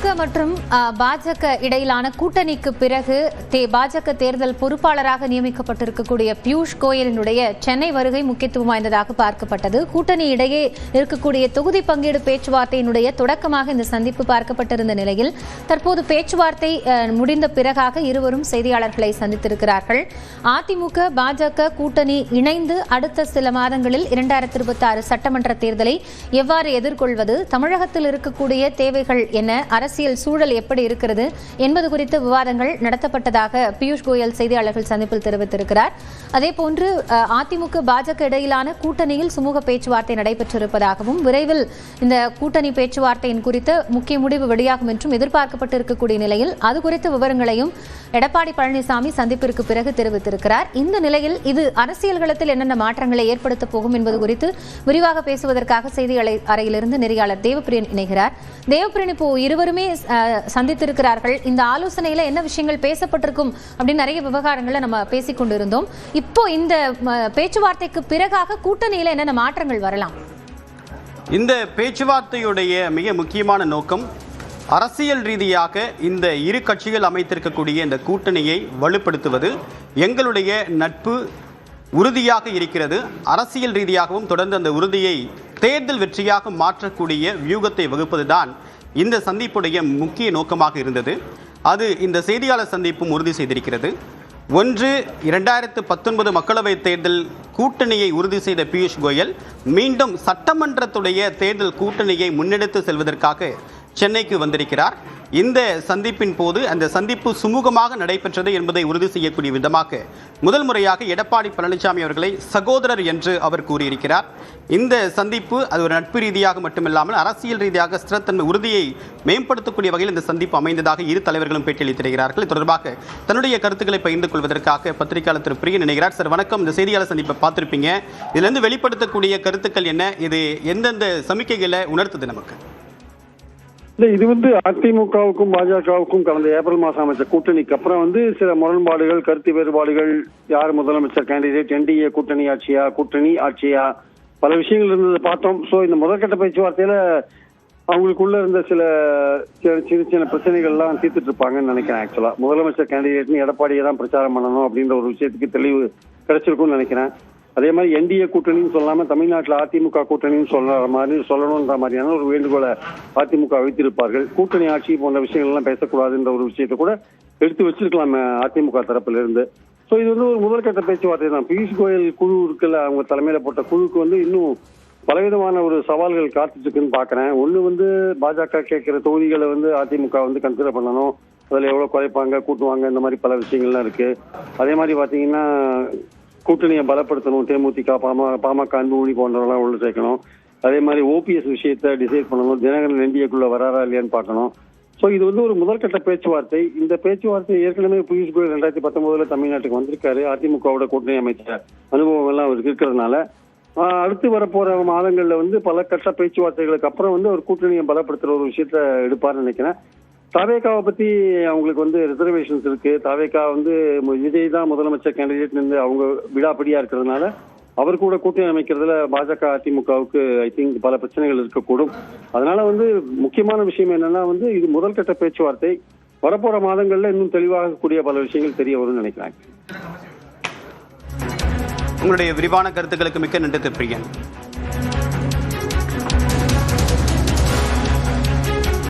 அதிமுக மற்றும் பாஜக இடையிலான கூட்டணிக்கு பிறகு பாஜக தேர்தல் பொறுப்பாளராக நியமிக்கப்பட்டிருக்கக்கூடிய பியூஷ் கோயலினுடைய சென்னை வருகை முக்கியத்துவம் வாய்ந்ததாக பார்க்கப்பட்டது. கூட்டணி இடையே இருக்கக்கூடிய தொகுதி பங்கீடு பேச்சுவார்த்தையினுடைய தொடக்கமாக இந்த சந்திப்பு பார்க்கப்பட்டிருந்த நிலையில் தற்போது பேச்சுவார்த்தை முடிந்த பிறகாக இருவரும் செய்தியாளர்களை சந்தித்திருக்கிறார்கள். அதிமுக பாஜக கூட்டணி இணைந்து அடுத்த சில மாதங்களில் 2026 சட்டமன்ற தேர்தலை எவ்வாறு எதிர்கொள்வது, தமிழகத்தில் இருக்கக்கூடிய தேவைகள் என்ன, அரசியல் சூழல் எப்படி இருக்கிறது என்பது குறித்து விவாதங்கள் நடத்தப்பட்டதாக பியூஷ் கோயல் செய்தியாளர்கள் சந்திப்பில் தெரிவித்திருக்கிறார். அதேபோன்று அதிமுக பாஜக இடையிலான கூட்டணியில் சுமூக பேச்சுவார்த்தை நடைபெற்றிருப்பதாகவும் விரைவில் இந்த கூட்டணி பேச்சுவார்த்தையின் குறித்த முக்கிய முடிவு வெளியாகும் என்றும் எதிர்பார்க்கப்பட்டிருக்கக்கூடிய நிலையில் அது குறித்த விவரங்களையும் எடப்பாடி பழனிசாமி சந்திப்பிற்கு பிறகு தெரிவித்திருக்கிறார். இந்த நிலையில் இது அரசியல் களத்தில் என்னென்ன மாற்றங்களை ஏற்படுத்தப் போகும் என்பது குறித்து விரிவாக பேசுவதற்காக செய்தி அறையிலிருந்து நெறியாளர் தேவப்பிரியன் இணைகிறார். தேவப்பிரியன், இப்போ இருவருமே சந்தித்திருக்கிறார்கள். இந்த ஆலோசனையில என்ன விஷயங்கள் பேசப்பட்டிருக்கும் அப்படின்னு நிறைய விவகாரங்களை நம்ம பேசிக் கொண்டிருந்தோம். இப்போ இந்த பேச்சுவார்த்தைக்கு பிறகாக கூட்டணியில என்னென்ன மாற்றங்கள் வரலாம்? இந்த பேச்சுவார்த்தையுடைய மிக முக்கியமான நோக்கம் அரசியல் ரீதியாக இந்த இரு கட்சிகள் அமைத்திருக்கக்கூடிய இந்த கூட்டணியை வலுப்படுத்துவது. எங்களுடைய நட்பு உறுதியாக இருக்கிறது, அரசியல் ரீதியாகவும் தொடர்ந்து அந்த உறுதியை தேர்தல் வெற்றியாக மாற்றக்கூடிய வியூகத்தை வகுப்பதுதான் இந்த சந்திப்புடைய முக்கிய நோக்கமாக இருந்தது. அது இந்த செய்தியாளர் சந்திப்பும் உறுதி செய்திருக்கிறது. 2019 மக்களவைத் தேர்தல் கூட்டணியை உறுதி செய்த பியூஷ் கோயல் மீண்டும் சட்டமன்றத்துடைய தேர்தல் கூட்டணியை முன்னெடுத்து செல்வதற்காக சென்னைக்கு வந்திருக்கிறார். இந்த சந்திப்பின் போது அந்த சந்திப்பு சுமூகமாக நடைபெற்றது என்பதை உறுதி செய்யக்கூடிய விதமாக முதல் முறையாக எடப்பாடி பழனிசாமி அவர்களை சகோதரர் என்று அவர் கூறியிருக்கிறார். இந்த சந்திப்பு அது ஒரு நட்பு ரீதியாக மட்டுமில்லாமல் அரசியல் ரீதியாக ஸ்திரத்தன்மை உறுதியை மேம்படுத்தக்கூடிய வகையில் இந்த சந்திப்பு அமைந்ததாக இரு தலைவர்களும் பேட்டியளித்திருக்கிறார்கள். தொடர்பாக தன்னுடைய கருத்துக்களை பகிர்ந்து கொள்வதற்காக பத்திரிகையாளர் திரு பிரியன் இணைகிறார். சார் வணக்கம். இந்த செய்தியாளர் சந்திப்பை பார்த்திருப்பீங்க, இதிலிருந்து வெளிப்படுத்தக்கூடிய கருத்துக்கள் என்ன, இது எந்தெந்த சமிக்கைகளை உணர்த்துது நமக்கு? இது அதிமுகவுக்கும் பாஜகவுக்கும் கடந்த ஏப்ரல் மாதம் அமைச்ச கூட்டணிக்கு அப்புறம் சில முரண்பாடுகள், கருத்து வேறுபாடுகள், யார் முதலமைச்சர் கேண்டிடேட், என்டிஏ கூட்டணி ஆட்சியா பல விஷயங்கள் இருந்ததை பார்த்தோம். ஸோ இந்த முதற்கட்ட பேச்சுவார்த்தையில அவங்களுக்குள்ள இருந்த சில சின்ன பிரச்சனைகள்லாம் தீர்த்துட்டு இருப்பாங்கன்னு நினைக்கிறேன். ஆக்சுவலா முதலமைச்சர் கேண்டிடேட்னு எடப்பாடியை தான் பிரச்சாரம் பண்ணணும் அப்படின்ற ஒரு விஷயத்துக்கு தெளிவு கிடைச்சிருக்கும்னு நினைக்கிறேன். அதே மாதிரி என்டிஏ கூட்டணின்னு சொல்லாம தமிழ்நாட்டில் அதிமுக கூட்டணின்னு சொல்லணுன்ற மாதிரியான ஒரு வேண்டுகோளை அதிமுக வைத்திருப்பார்கள். கூட்டணி ஆட்சி போன்ற விஷயங்கள்லாம் பேசக்கூடாதுன்ற ஒரு விஷயத்தை கூட எடுத்து வச்சிருக்கலாம் அதிமுக தரப்புல இருந்து. ஸோ இது ஒரு முதற்கட்ட பேச்சுவார்த்தை தான். பியூஷ் கோயல் குழு இருக்குல்ல, அவங்க தலைமையில போட்ட குழுக்கு இன்னும் பலவிதமான ஒரு சவால்கள் காத்துட்டு இருக்குன்னு பாக்குறேன். ஒண்ணு பாஜக கேட்கிற தொகுதிகளை அதிமுக கன்சிடர் பண்ணணும், அதுல எவ்வளவு குறைப்பாங்க கூட்டுவாங்க, இந்த மாதிரி பல விஷயங்கள்லாம் இருக்கு. அதே மாதிரி பாத்தீங்கன்னா கூட்டணியை பலப்படுத்தணும், தேமுதிக பாமக அன்புமணி போன்றவெல்லாம் உள்ள சேர்க்கணும். அதே மாதிரி ஓபிஎஸ் விஷயத்தை டிசைட் பண்ணணும், தினகரன் என்டிஏக்குள்ள வராரா இல்லையான்னு பார்க்கணும். ஸோ இது ஒரு முதற்கட்ட பேச்சுவார்த்தை. இந்த பேச்சுவார்த்தை ஏற்கனவே பியூஷ் கோயல் 2019 தமிழ்நாட்டுக்கு வந்திருக்காரு. அதிமுகவோட கூட்டணி அமைச்ச அனுபவம் எல்லாம் அவருக்கு இருக்கிறதுனால அடுத்து வரப்போற மாதங்கள்ல பல கட்ட பேச்சுவார்த்தைகளுக்கு அப்புறம் ஒரு கூட்டணியை பலப்படுத்துற ஒரு விஷயத்த எடுப்பார்னு நினைக்கிறேன். தாவேகாவை பத்தி அவங்களுக்கு ரிசர்வேஷன்ஸ் இருக்கு. தாவேகா விஜய் தான் முதலமைச்சர் கேண்டிடேட் அவங்க விடாப்படியா இருக்கிறதுனால அவர் கூட கூட்டணி அமைக்கிறதுல பாஜக அதிமுகவுக்கு ஐ திங்க் பல பிரச்சனைகள் இருக்கக்கூடும். அதனால முக்கியமான விஷயம் என்னன்னா இது முதல் கட்ட பேச்சுவார்த்தை. வரப்போற மாதங்கள்ல இன்னும் தெளிவாக கூடிய பல விஷயங்கள் தெரிய வரும்னு நினைக்கிறேன். உங்களுடைய விரிவான கருத்துக்களுக்கு மிக்க நன்றி பிரியன்.